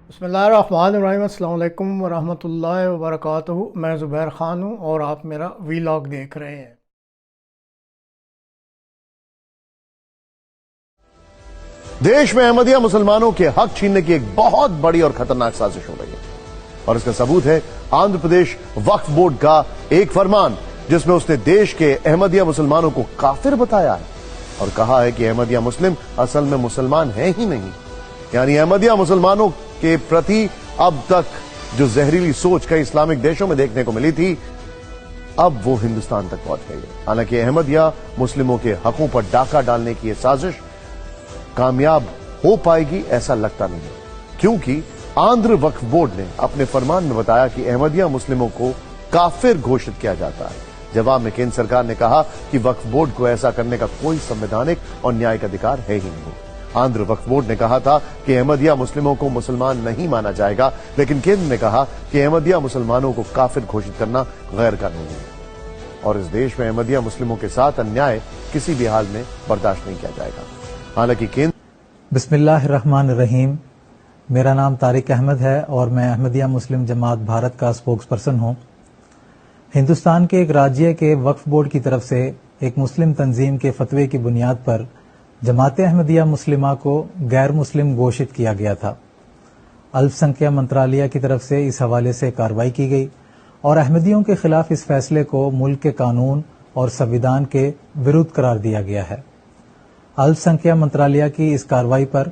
बिस्मिल्लाहिर्रहमानिर्रहीम। अस्सलाम वालेकुम वरहमतुल्लाहि वबरकातुहू। मैं ज़ुबैर ख़ान हूँ और आप मेरा वीलॉग देख रहे हैं। देश में अहमदिया मुसलमानों के हक छीनने की एक बहुत बड़ी और खतरनाक साजिश हो रही है और इसका सबूत है आंध्र प्रदेश वक्फ बोर्ड का एक फरमान, जिसमें उसने देश के अहमदिया मुसलमानों को काफिर बताया है और कहा है कि अहमदिया मुस्लिम असल में मुसलमान है ही नहीं। यानी अहमदिया मुसलमानों के प्रति अब तक जो जहरीली सोच कई इस्लामिक देशों में देखने को मिली थी, अब वो हिंदुस्तान तक पहुंच गई है। हालांकि अहमदिया मुस्लिमों के हकों पर डाका डालने की यह साजिश कामयाब हो पाएगी ऐसा लगता नहीं है, क्योंकि आंध्र वक्फ बोर्ड ने अपने फरमान में बताया कि अहमदिया मुस्लिमों को काफिर घोषित किया जाता है। जवाब में केंद्र सरकार ने कहा कि वक्फ बोर्ड को ऐसा करने का कोई संवैधानिक और न्यायिक अधिकार है ही नहीं। आंध्र वक्फ बोर्ड ने कहा था कि अहमदिया मुस्लिमों को मुसलमान नहीं माना जाएगा, लेकिन केंद्र ने कहा कि अहमदिया मुसलमानों को काफिर घोषित करना गैर कानूनी है और इस देश में अहमदिया मुस्लिमों के साथ अन्याय किसी भी हाल में बर्दाश्त नहीं किया जाएगा। हालांकि केंद्र बिस्मिल्लाहिर्रहमानिर्रहीम। मेरा नाम तारिक अहमद है और मैं अहमदिया मुस्लिम जमात भारत का स्पोक्स पर्सन हूँ। हिंदुस्तान के एक राज्य के वक्फ बोर्ड की तरफ से एक मुस्लिम तंजीम के फतवे की बुनियाद पर जमात अहमदिया मुस्लिमा को गैर मुस्लिम घोषित किया गया था। अल्पसंख्यक मंत्रालय की तरफ से इस हवाले से कार्रवाई की गई और अहमदियों के खिलाफ इस फैसले को मुल्क के कानून और संविधान के विरुद्ध करार दिया गया है। अल्पसंख्यक मंत्रालय की इस कार्रवाई पर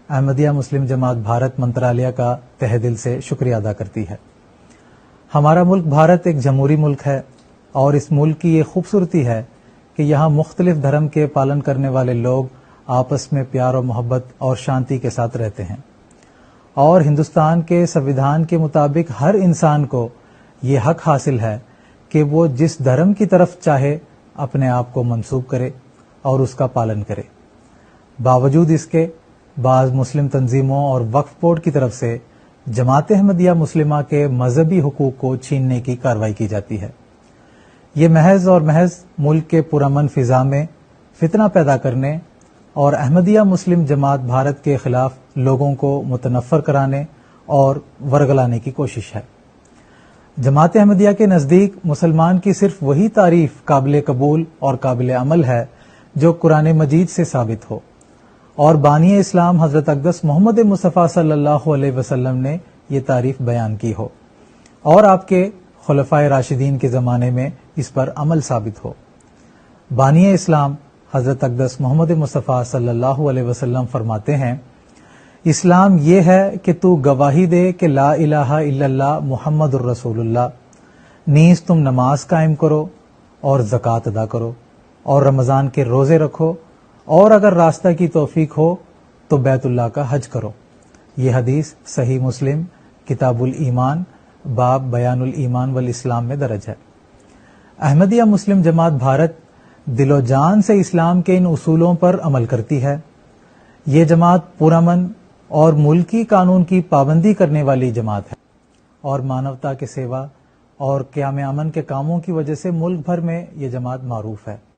अहमदिया मुस्लिम जमात भारत मंत्रालय का तहे दिल से शुक्रिया अदा करती है। हमारा मुल्क भारत एक जमहूरी मुल्क है और इस मुल्क की ये खूबसूरती है कि यहाँ मुख्तलिफ धर्म के पालन करने वाले लोग आपस में प्यार और मोहब्बत और शांति के साथ रहते हैं और हिंदुस्तान के संविधान के मुताबिक हर इंसान को ये हक हासिल है कि वो जिस धर्म की तरफ चाहे अपने आप को मंसूब करे और उसका पालन करे। बावजूद इसके बाज़ मुस्लिम तंजीमों और वक्फ बोर्ड की तरफ से जमात अहमदिया मुस्लिमा के मजहबी हुकूक को छीनने की कार्रवाई की जाती है। ये महज और महज मुल्क के पुरअमन फिजा में फितना पैदा करने और अहमदिया मुस्लिम जमात भारत के खिलाफ लोगों को मुतनफ़र कराने और वर्गलाने की कोशिश है। जमात अहमदिया के नज़दीक मुसलमान की सिर्फ वही तारीफ काबिल कबूल और काबिल अमल है जो कुरान मजीद से साबित हो और बानी इस्लाम हजरत अक़दस मोहम्मद मुस्तफ़ा सल्लल्लाहु अलैहि वसल्लम ने ये तारीफ बयान की हो और आपके खुलफ़ाए राशिदीन के ज़माने में इस पर अमल साबित हो। बानी इस्लाम हजरत अक़दस मोहम्मद मुस्तफ़ा सल्लल्लाहु अलैहि वसल्लम फरमाते हैं, इस्लाम ये है कि तू गवाही दे कि ला इलाहा इल्लल्लाह मुहम्मदुर रसूलुल्लाह, नीज तुम नमाज कायम करो और ज़कात अदा करो और रमज़ान के रोज़े रखो और अगर रास्ता की तौफीक हो तो बैतुल्लाह का हज करो। ये हदीस सही मुस्लिम किताबुल ईमान बाब बयानुल ईमान वल इस्लाम में दर्ज है। अहमदिया मुस्लिम जमात भारत दिलो जान से इस्लाम के इन उसूलों पर अमल करती है। ये जमात पुरअमन और मुल्की कानून की पाबंदी करने वाली जमात है और मानवता के सेवा और क़याम अमन के कामों की वजह से मुल्क भर में ये जमात मारूफ है।